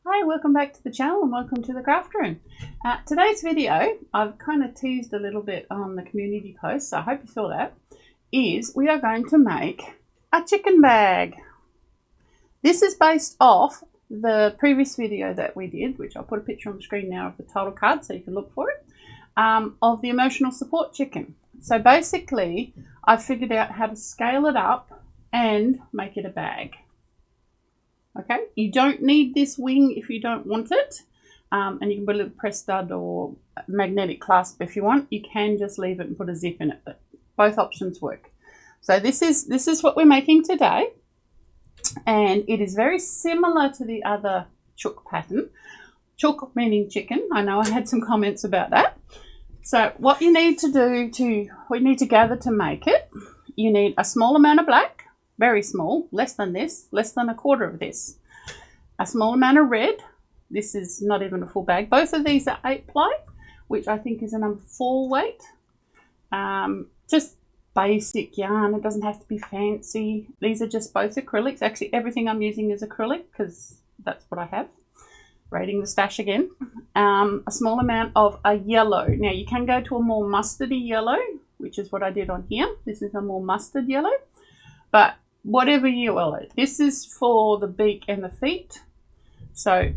Hi, welcome back to the channel and welcome to the craft room. Today's video, I've kind of teased a little bit on the community post, so I hope you saw that, is we are going to make a chicken bag. This is based off the previous video that we did, which I'll put a picture on the screen now of the title card so you can look for it, of the emotional support chicken. So basically, I figured out how to scale it up and make it a bag. Okay, you don't need this wing if you don't want it, and you can put a little press stud or magnetic clasp if you want. You can just leave it and put a zip in it, but both options work. So this is what we're making today, and it is very similar to the other chook pattern. Chook meaning chicken. I know I had some comments about that. So what you need to gather to make it, you need a small amount of black. Very small, less than this, less than a quarter of this. A small amount of red. This is not even a full bag. Both of these are 8 ply, which I think is a number 4 weight. Just basic yarn. It doesn't have to be fancy. These are just both acrylics. Actually, everything I'm using is acrylic because that's what I have. Raiding the stash again. A small amount of a yellow. Now, you can go to a more mustardy yellow, which is what I did on here. This is a more mustard yellow. But whatever yellow, this is for the beak and the feet. So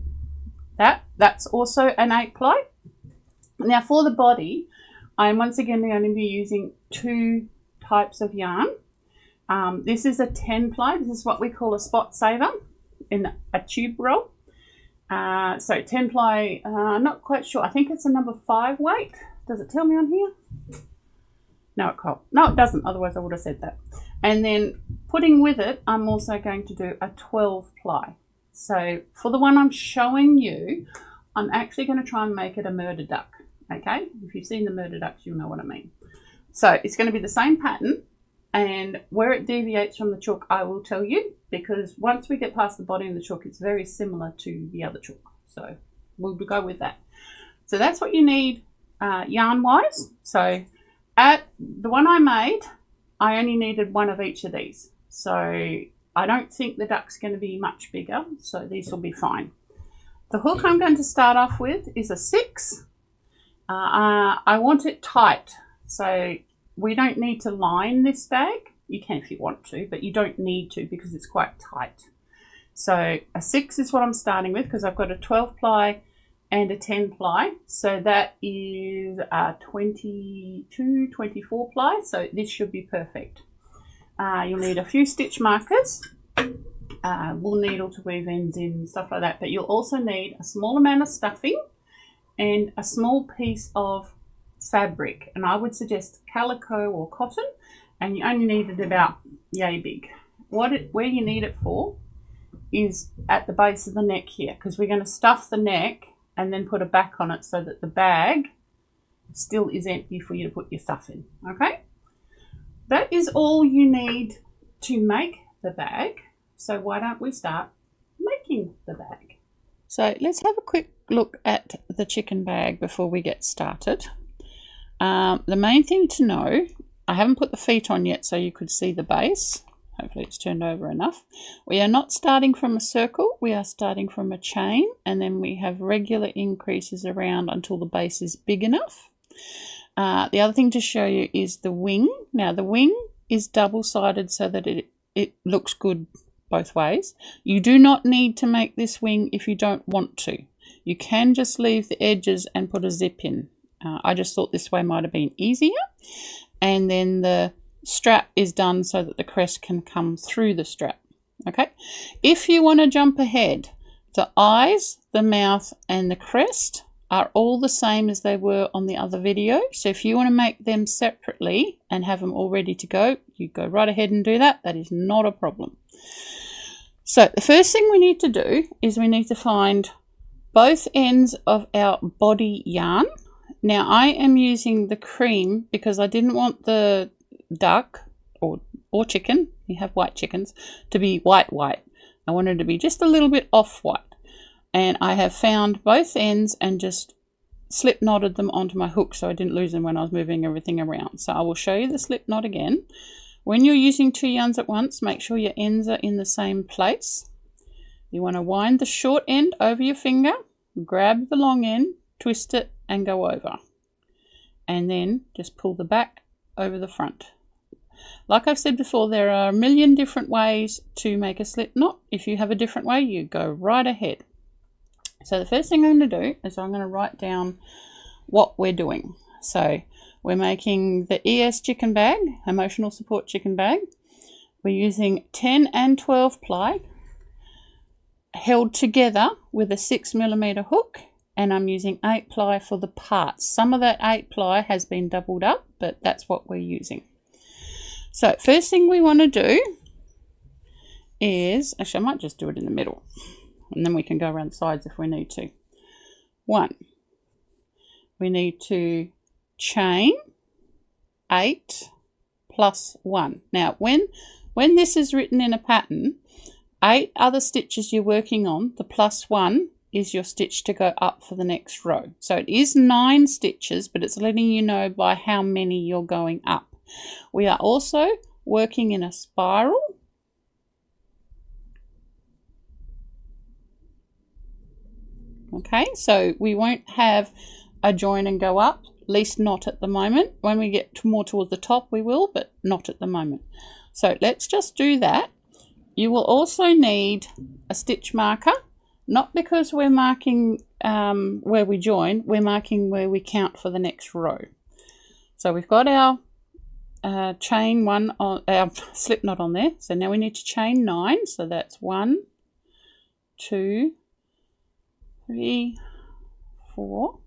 that's also an 8 ply. Now for the body, I'm once again going to be using 2 types of yarn. This is a 10 ply. This is what we call a spot saver in a tube roll. So 10 ply, not quite sure. I think it's a number 5 weight. Does it tell me on here? No, it doesn't. Otherwise I would have said that. And then putting with it, I'm also going to do a 12 ply. So for the one I'm showing you, I'm actually going to try and make it a murder duck. Okay, if you've seen the murder ducks, you'll know what I mean. So it's going to be the same pattern, and where it deviates from the chook, I will tell you, because once we get past the body and the chook, it's very similar to the other chook. So we'll go with that. So that's what you need yarn wise. So at the one I made, I only needed 1 of each of these. So I don't think the duck's going to be much bigger, so these will be fine. The hook I'm going to start off with is a 6. I want it tight, so we don't need to line this bag. You can if you want to, but you don't need to because it's quite tight. So a 6 is what I'm starting with because I've got a 12 ply and a 10 ply, so that is a 22, 24 ply, so this should be perfect. You'll need a few stitch markers, wool needle to weave ends in, stuff like that, but you'll also need a small amount of stuffing and a small piece of fabric, and I would suggest calico or cotton, and you only need it about yay big. Where you need it for is at the base of the neck here, because we're going to stuff the neck and then put a back on it so that the bag still is empty for you to put your stuff in, okay? That is all you need to make the bag. So why don't we start making the bag? So let's have a quick look at the chicken bag before we get started. The main thing to know, I haven't put the feet on yet so you could see the base. Hopefully it's turned over enough. We are not starting from a circle, we are starting from a chain, and then we have regular increases around until the base is big enough. The other thing to show you is the wing. Now the wing is double-sided so that it looks good both ways. You do not need to make this wing if you don't want to. You can just leave the edges and put a zip in. I just thought this way might have been easier. And then the strap is done so that the crest can come through the strap. Okay, if you want to jump ahead, the eyes, the mouth and the crest are all the same as they were on the other video. So if you want to make them separately and have them all ready to go, you go right ahead and do that. That is not a problem. So the first thing we need to do is we need to find both ends of our body yarn. Now I am using the cream because I didn't want the duck or chicken, you have white chickens, to be white. I wanted it to be just a little bit off white, and I have found both ends and just slip knotted them onto my hook so I didn't lose them when I was moving everything around. So I will show you the slip knot again. When you're using 2 yarns at once, make sure your ends are in the same place. You want to wind the short end over your finger, grab the long end, twist it and go over. And then just pull the back over the front. Like I've said before, there are a million different ways to make a slip knot. If you have a different way, you go right ahead. So the first thing I'm going to do is I'm going to write down what we're doing. So we're making the ES chicken bag, emotional support chicken bag. We're using 10 and 12 ply held together with a 6mm hook, and I'm using 8 ply for the parts. Some of that 8 ply has been doubled up, but that's what we're using. So first thing we want to do is, actually I might just do it in the middle and then we can go around the sides if we need to. 1, we need to chain 8 plus 1. Now when this is written in a pattern, 8 other stitches you're working on, the plus 1 is your stitch to go up for the next row. So it is 9 stitches, but it's letting you know by how many you're going up. We are also working in a spiral. Okay, so we won't have a join and go up, at least not at the moment. When we get more towards the top we will, but not at the moment. So let's just do that. You will also need a stitch marker, not because we're marking where we join, we're marking where we count for the next row. So we've got our chain 1 on our slip knot on there, so now we need to chain 9. So that's 1, 2, 3, 4,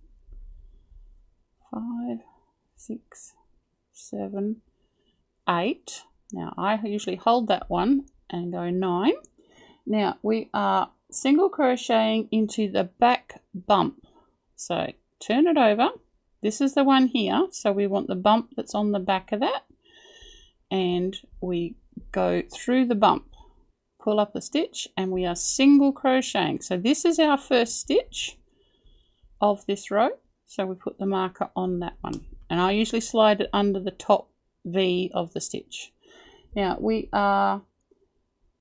5, 6, 7, 8. Now I usually hold that one and go 9. Now we are single crocheting into the back bump, so turn it over. This is the one here, so we want the bump that's on the back of that, and we go through the bump, pull up the stitch, and we are single crocheting. So this is our first stitch of this row, so we put the marker on that one, and I usually slide it under the top V of the stitch. Now we are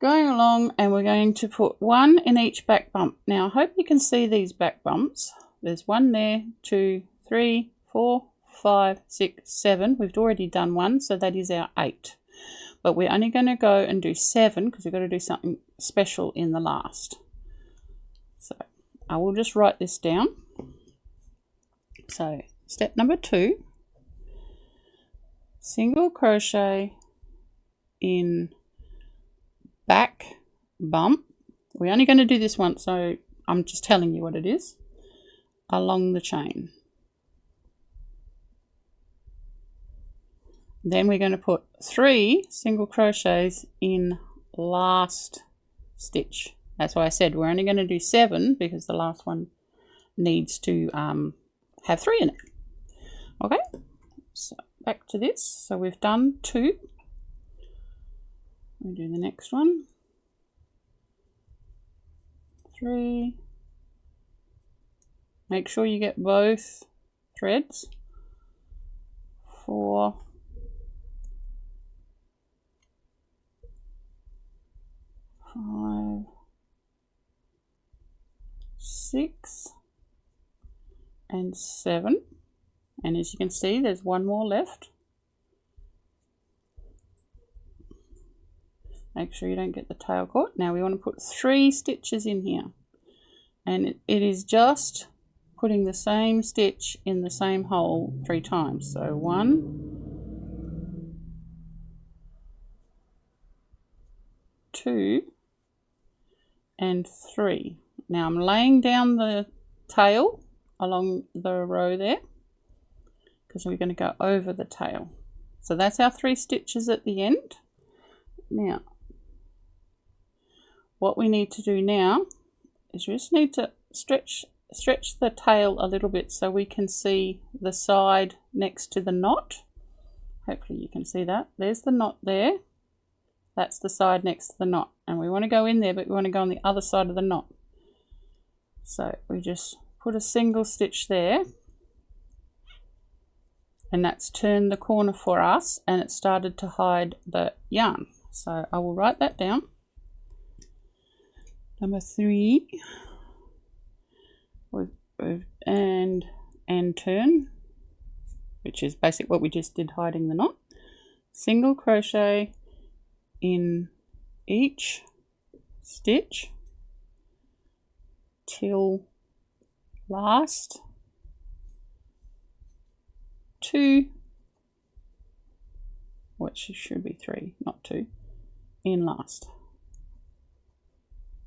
going along and we're going to put 1 in each back bump. Now I hope you can see these back bumps. There's 1 there, 2, 3, 4, 5, 6, 7. We've already done 1, so that is our 8. But we're only going to go and do 7 because we've got to do something special in the last. So I will just write this down. So step number 2, single crochet in back bump. We're only going to do this once, so I'm just telling you what it is, along the chain. Then we're going to put 3 single crochets in last stitch. That's why I said we're only going to do 7 because the last one needs to have 3 in it. Okay, so back to this. So we've done 2. We'll do the next one. 3. Make sure you get both threads. 4. 5, 6, and 7. And as you can see, there's 1 more left. Make sure you don't get the tail caught. Now we want to put 3 stitches in here, and it is just putting the same stitch in the same hole 3 times. So 1, 2, and 3. Now I'm laying down the tail along the row there because we're going to go over the tail. So that's our 3 stitches at the end. Now what we need to do now is we just need to stretch the tail a little bit so we can see the side next to the knot. Hopefully you can see that. There's the knot there. That's the side next to the knot, and we want to go in there, but we want to go on the other side of the knot. So we just put a single stitch there, and that's turned the corner for us, and it started to hide the yarn. So I will write that down. Number 3, and turn, which is basically what we just did, hiding the knot. Single crochet in each stitch till last 2, which should be 3, not 2, in last.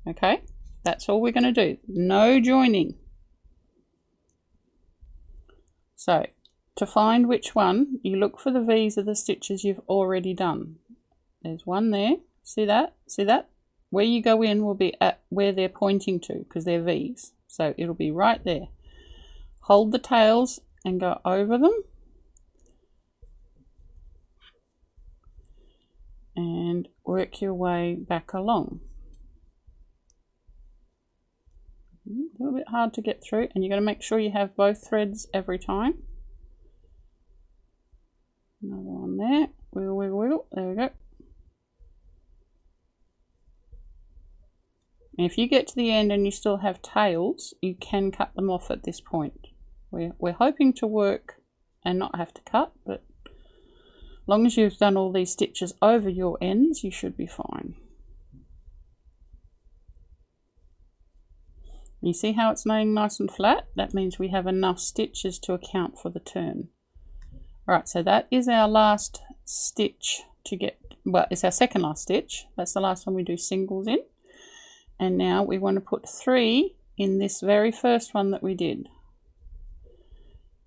Okay, that's all we're going to do. No joining. So to find which one, you look for the V's of the stitches you've already done. There's one there. See that? See that? Where you go in will be at where they're pointing to, because they're V's. So it'll be right there. Hold the tails and go over them. And work your way back along. A little bit hard to get through, and you're going to make sure you have both threads every time. Another one there. Wiggle, wiggle, wiggle. There we go. And if you get to the end and you still have tails, you can cut them off at this point. We're hoping to work and not have to cut, but as long as you've done all these stitches over your ends, you should be fine. You see how it's laying nice and flat? That means we have enough stitches to account for the turn. Alright, so that is our last stitch to get, well, it's our second last stitch. That's the last one we do singles in. And now we want to put 3 in this very first one that we did.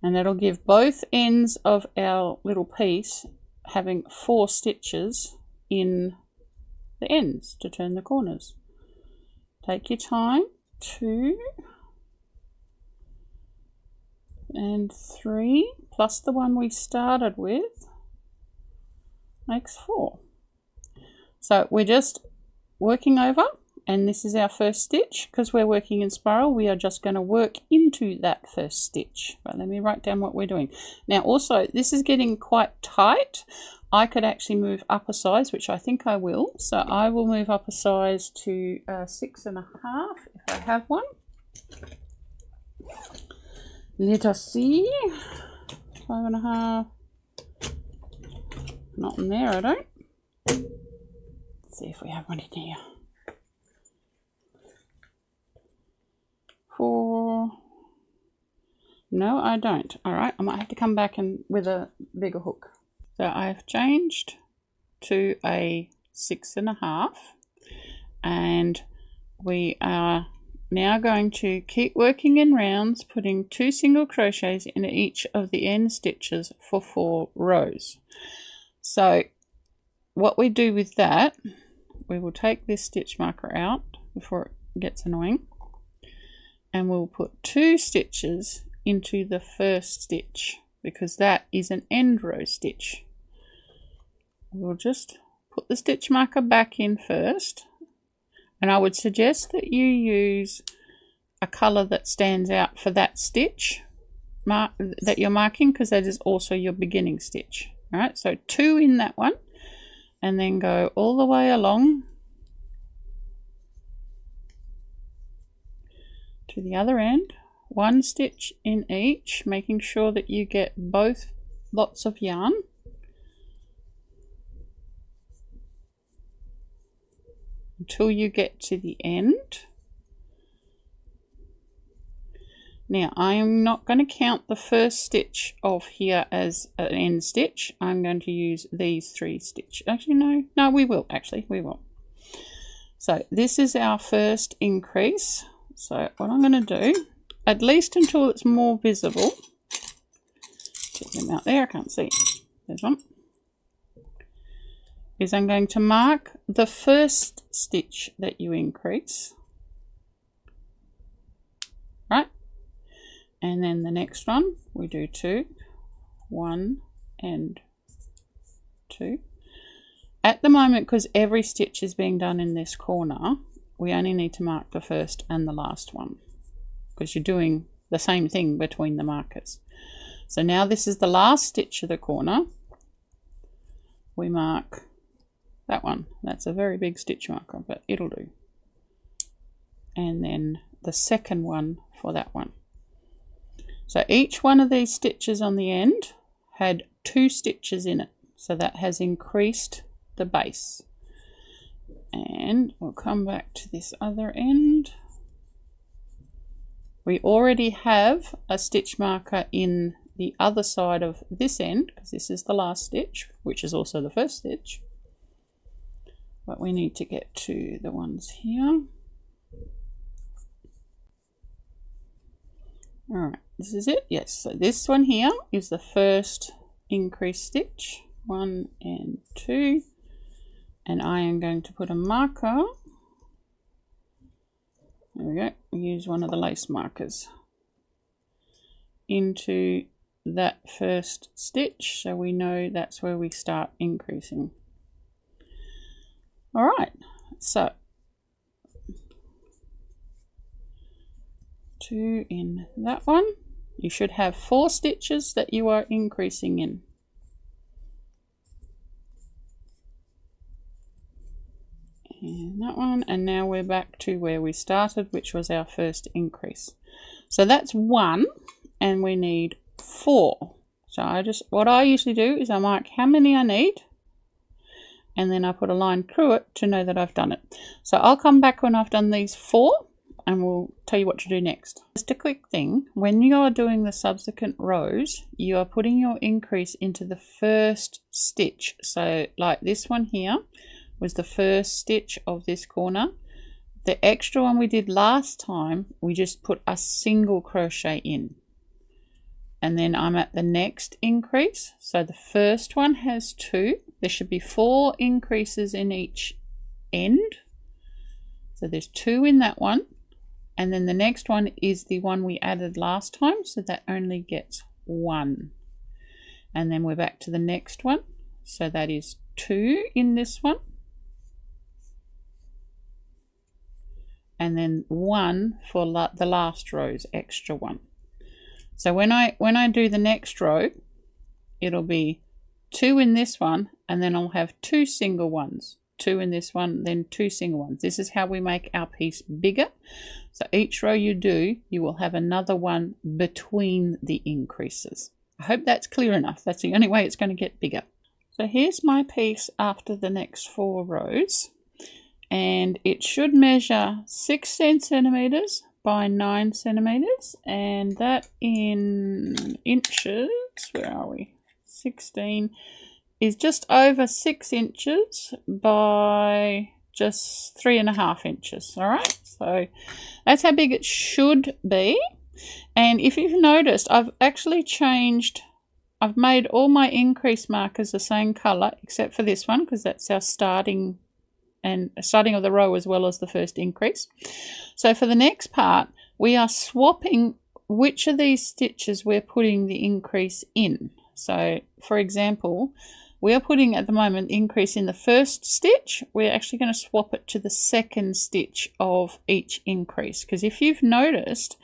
And that'll give both ends of our little piece having 4 stitches in the ends to turn the corners. Take your time. 2 and 3 plus the one we started with makes 4. So we're just working over, and this is our first stitch. Because we're working in spiral, we are just going to work into that first stitch. But let me write down what we're doing. Now also, this is getting quite tight. I could actually move up a size, which I think I will. So I will move up a size to 6.5 if I have one. Let us see. 5.5. Not in there, I don't. Let's see if we have one in here. 4. No, I don't. All right, I might have to come back and with a bigger hook. So I've changed to a 6.5, and we are now going to keep working in rounds, putting 2 single crochets in each of the end stitches for 4 rows. So what we do with that, we will take this stitch marker out before it gets annoying, and we'll put 2 stitches into the first stitch, because that is an end row stitch. We'll just put the stitch marker back in first, and I would suggest that you use a colour that stands out for that stitch that you're marking, because that is also your beginning stitch. All right, so 2 in that one, and then go all the way along to the other end, 1 stitch in each, making sure that you get both lots of yarn. Until you get to the end. Now I am not going to count the first stitch of here as an end stitch. I'm going to use these 3 stitches. Actually no, we will. So this is our first increase. So what I'm going to do, at least until it's more visible, get them out there, I can't see, there's one, is I'm going to mark the first stitch that you increase, right? And then the next one, we do 2, 1 and 2. At the moment, because every stitch is being done in this corner, we only need to mark the first and the last one, because you're doing the same thing between the markers. So now this is the last stitch of the corner. We mark that one. That's a very big stitch marker, but it'll do. and then the second one for that one. So each one of these stitches on the end had 2 stitches in it, so that has increased the base. And we'll come back to this other end. We already have a stitch marker in the other side of this end, because this is the last stitch, which is also the first stitch. But we need to get to the ones here. Alright, this is it. Yes, so this one here is the first increase stitch, 1 and 2. And I am going to put a marker. There we go. Use one of the lace markers into that first stitch, so we know that's where we start increasing. All right, so 2 in that one. You should have 4 stitches that you are increasing in. And that one, and now we're back to where we started, which was our first increase. So that's 1, and we need 4. So what I usually do is I mark how many I need, and then I put a line through it to know that I've done it. So I'll come back when I've done these 4, and we'll tell you what to do next. Just a quick thing, when you are doing the subsequent rows, you are putting your increase into the first stitch. So like this one here was the first stitch of this corner. The extra one we did last time, we just put a single crochet in. And then I'm at the next increase. So the first one has 2. There should be 4 increases in each end. So there's 2 in that one. And then the next one is the one we added last time. So that only gets 1. And then we're back to the next one. So that is 2 in this one. And then 1 for the last row's extra 1. So when I do the next row, it'll be 2 in this one, and then I'll have 2 single ones. 2 in this one, then 2 single ones. This is how we make our piece bigger. So each row you do, you will have another one between the increases. I hope that's clear enough. That's the only way it's going to get bigger. So here's my piece after the next 4 rows. And it should measure 16 centimeters by 9 centimeters, and that in inches, where are we? 16 is just over 6 inches by just 3.5 inches. All right, so that's how big it should be. And if you've noticed, I've actually changed. I've made all my increase markers the same color except for this one, because that's our starting of the row as well as the first increase. So for the next part, we are swapping which of these stitches we're putting the increase in. So for example, we are putting at the moment increase in the first stitch. We're actually going to swap it to the second stitch of each increase, because if you've noticed,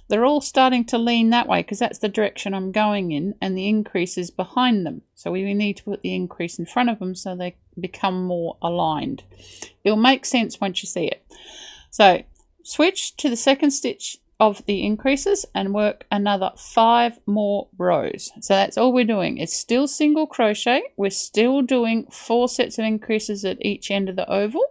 they're all starting to lean that way because that's the direction I'm going in, and the increase is behind them. So we need to put the increase in front of them so they become more aligned. It'll make sense once you see it. So switch to the second stitch of the increases and work another 5 more rows. So that's all we're doing. It's still single crochet. We're still doing 4 sets of increases at each end of the oval.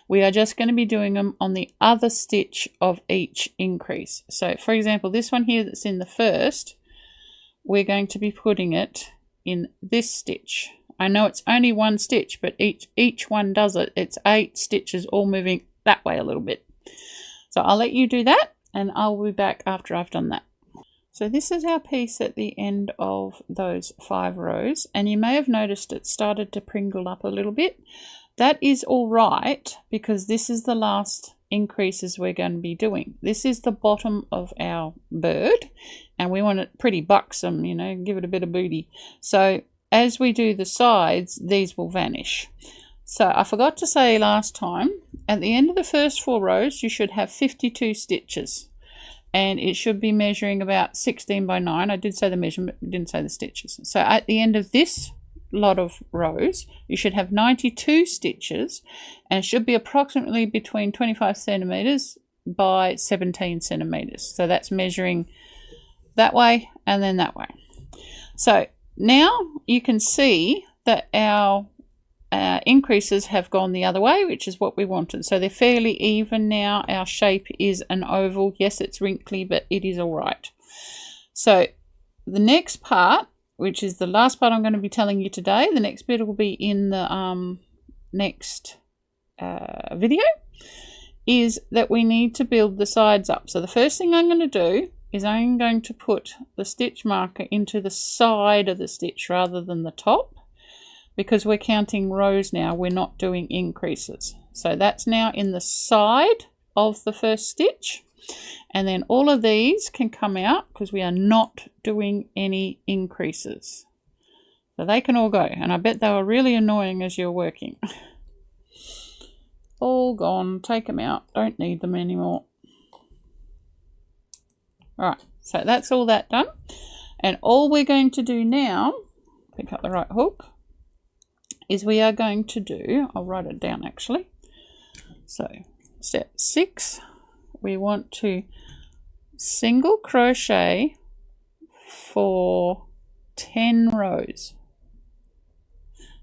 We are just going to be doing them on the other stitch of each increase. So for example, this one here that's in the first, we're going to be putting it in this stitch. I know it's only 1 stitch, but each one does it. It's 8 stitches all moving that way a little bit. So I'll let you do that, and I'll be back after I've done that. So this is our piece at the end of those 5 rows, and you may have noticed it started to pringle up a little bit. That is all right, because this is the last increases we're going to be doing. This is the bottom of our bird, and we want it pretty buxom, you know, give it a bit of booty. So as we do the sides, these will vanish. So I forgot to say last time, at the end of the first 4 rows, you should have 52 stitches, and it should be measuring about 16 by 9. I did say the measurement, but didn't say the stitches. So at the end of this lot of rows, you should have 92 stitches, and it should be approximately between 25 centimeters by 17 centimeters. So that's measuring that way and then that way. So now you can see that our increases have gone the other way, which is what we wanted. So they're fairly even now. Our shape is an oval. Yes, it's wrinkly, but it is all right. So the next part, which is the last part I'm going to be telling you today, the next bit will be in the next video, is that we need to build the sides up. So the first thing I'm going to do is I'm going to put the stitch marker into the side of the stitch rather than the top, because we're counting rows now, we're not doing increases. So that's now in the side of the first stitch, and then all of these can come out because we are not doing any increases. So they can all go, and I bet they were really annoying as you're working. All gone, take them out, don't need them anymore. Alright, so that's all that done, and all we're going to do now, pick up the right hook, is we are going to do, I'll write it down actually, so step 6, we want to single crochet for 10 rows.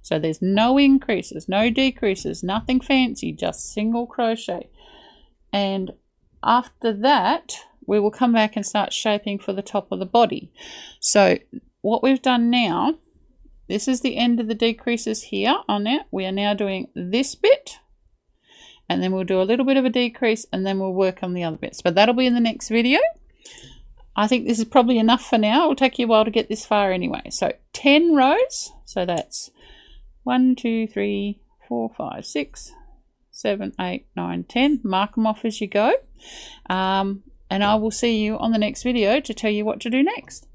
So there's no increases, no decreases, nothing fancy, just single crochet. And after that, we will come back and start shaping for the top of the body. So what we've done now, this is the end of the decreases here on that. We are now doing this bit, and then we'll do a little bit of a decrease, and then we'll work on the other bits. But that'll be in the next video. I think this is probably enough for now. It'll take you a while to get this far anyway. So 10 rows. So that's 1, 2, 3, 4, 5, 6, 7, 8, 9, 10. Mark them off as you go. And I will see you on the next video to tell you what to do next.